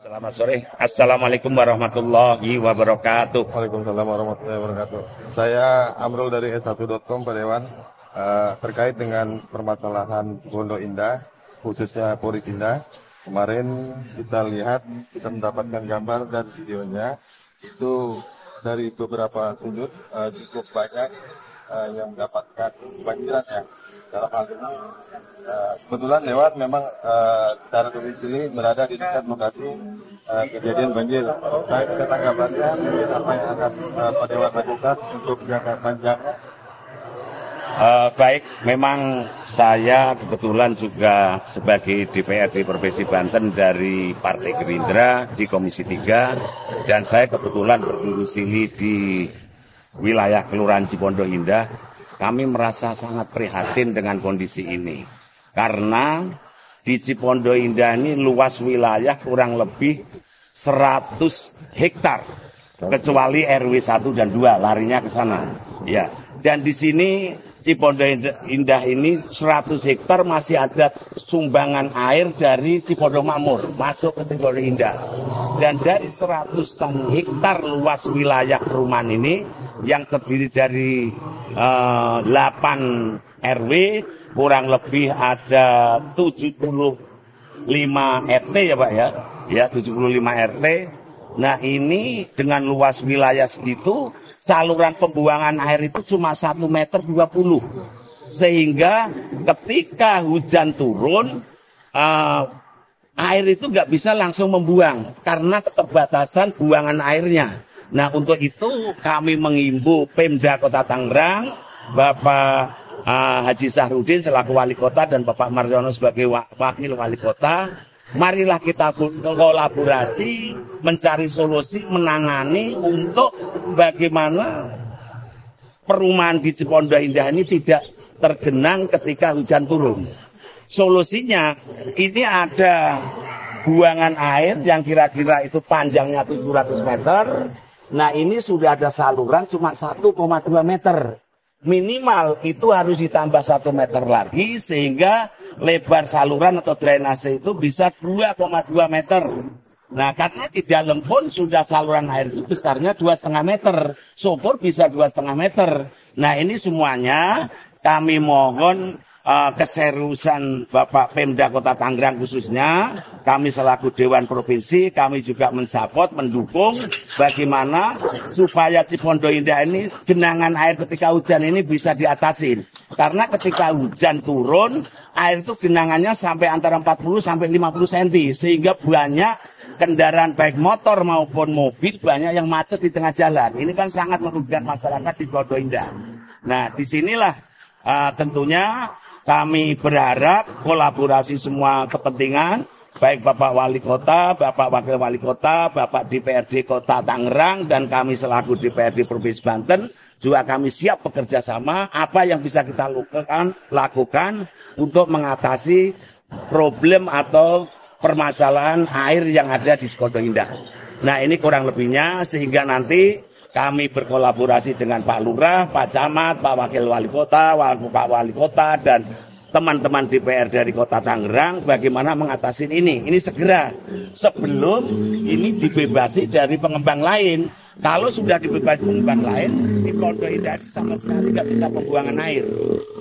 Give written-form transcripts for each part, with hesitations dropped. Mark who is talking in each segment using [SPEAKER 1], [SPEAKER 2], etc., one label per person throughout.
[SPEAKER 1] Selamat sore. Assalamualaikum warahmatullahi wabarakatuh.
[SPEAKER 2] Waalaikumsalam warahmatullahi wabarakatuh. Saya Amrul dari S1.com Pak Dewan. Terkait dengan permasalahan Pondok Indah, khususnya Porik Indah. Kemarin kita mendapatkan gambar dan videonya. Itu dari beberapa sudut cukup banyak yang mendapatkan banjiran ya. Dalam hal ini kebetulan lewat memang secara domisili berada di dekat lokasi kejadian banjir. Saya minta tanggapannya apa yang akan Pak Dewan lakukan untuk jangka panjang.
[SPEAKER 1] Baik, memang saya kebetulan juga sebagai DPRD Provinsi Banten dari Partai Gerindra di Komisi 3, dan saya kebetulan berdomisili di wilayah Kelurahan Cipondo Indah. Kami merasa sangat prihatin dengan kondisi ini. Karena di Cipondo Indah ini luas wilayah kurang lebih 100 hektar. Kecuali RW 1 dan 2 larinya ke sana. Ya. Dan di sini Cipondo Indah ini 100 hektar masih ada sumbangan air dari Cipondo Makmur masuk ke Cipondo Indah. Dan dari 100 hektar luas wilayah perumahan ini yang terdiri dari 8 RW, kurang lebih ada 75 RT ya Pak ya. Ya, 75 RT. Nah ini dengan luas wilayah segitu, saluran pembuangan air itu cuma 1,20 meter. Sehingga ketika hujan turun, air itu nggak bisa langsung membuang karena keterbatasan buangan airnya. Nah untuk itu kami menghimbau Pemda Kota Tangerang, Bapak Haji Sahrudin selaku Wali Kota dan Bapak Marjono sebagai Wakil Wali Kota. Marilah kita kolaborasi, mencari solusi, menangani untuk bagaimana perumahan di Cipondo Indah ini tidak tergenang ketika hujan turun. Solusinya, ini ada buangan air yang kira-kira itu panjangnya 700 meter. Nah ini sudah ada saluran cuma 1,2 meter. Minimal itu harus ditambah 1 meter lagi sehingga lebar saluran atau drainase itu bisa 2,2 meter. Nah karena di dalam pun sudah saluran air itu besarnya 2,5 meter. Sumur bisa 2,5 meter. Nah ini semuanya kami mohon keseriusan Bapak Pemda Kota Tangerang khususnya, kami selaku Dewan Provinsi, kami juga mensupport, mendukung bagaimana supaya Cipondo Indah ini genangan air ketika hujan ini bisa diatasi. Karena ketika hujan turun, air itu genangannya sampai antara 40 sampai 50 cm, sehingga banyak kendaraan baik motor maupun mobil banyak yang macet di tengah jalan. Ini kan sangat merugikan masyarakat di Cipondo Indah. Nah, disinilah tentunya kami berharap kolaborasi semua kepentingan, baik Bapak Wali Kota, Bapak Wakil Wali Kota, Bapak DPRD Kota Tangerang, dan kami selaku DPRD Provinsi Banten, juga kami siap bekerja sama apa yang bisa kita lakukan untuk mengatasi problem atau permasalahan air yang ada di Cipondo Indah. Nah ini kurang lebihnya, sehingga nanti kami berkolaborasi dengan Pak Lurah, Pak Camat, Pak Wakil Wali Kota, Pak Wali Kota, dan teman-teman DPR dari Kota Tangerang bagaimana mengatasi ini. Ini segera sebelum ini dibebasi dari pengembang lain. Kalau sudah dibebasi pengembang lain, di Pondok Indah sama sekali tidak bisa pembuangan air.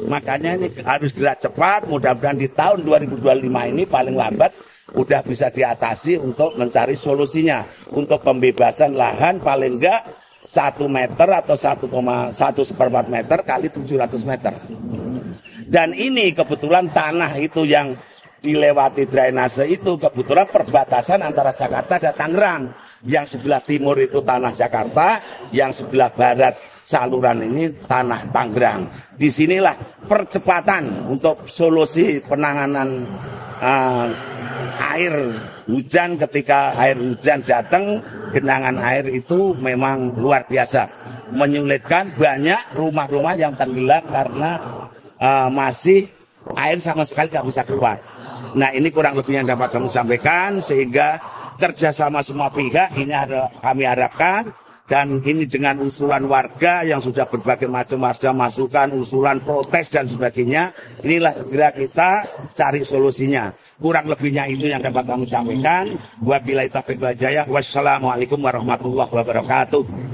[SPEAKER 1] Makanya ini harus gerak cepat. Mudah-mudahan di tahun 2025 ini paling lambat udah bisa diatasi untuk mencari solusinya. Untuk pembebasan lahan paling enggak 1 meter atau 1,4 meter kali 700 meter. Dan ini kebetulan tanah itu yang dilewati drainase itu kebetulan perbatasan antara Jakarta dan Tangerang. Yang sebelah timur itu tanah Jakarta, yang sebelah barat saluran ini tanah Tangerang. Disinilah percepatan untuk solusi penanganan air hujan. Ketika air hujan datang, genangan air itu memang luar biasa, menyulitkan banyak rumah-rumah yang tenggelam karena masih air sama sekali tidak bisa keluar. Nah ini kurang lebih yang dapat kami sampaikan, sehingga kerjasama semua pihak ini kami harapkan Dan ini dengan usulan warga yang sudah berbagai macam masukan, usulan, protes dan sebagainya. Inilah segera kita cari solusinya. Kurang lebihnya itu yang dapat kami sampaikan. Wabillahi taufiq wal hidayah. Wassalamualaikum warahmatullahi wabarakatuh.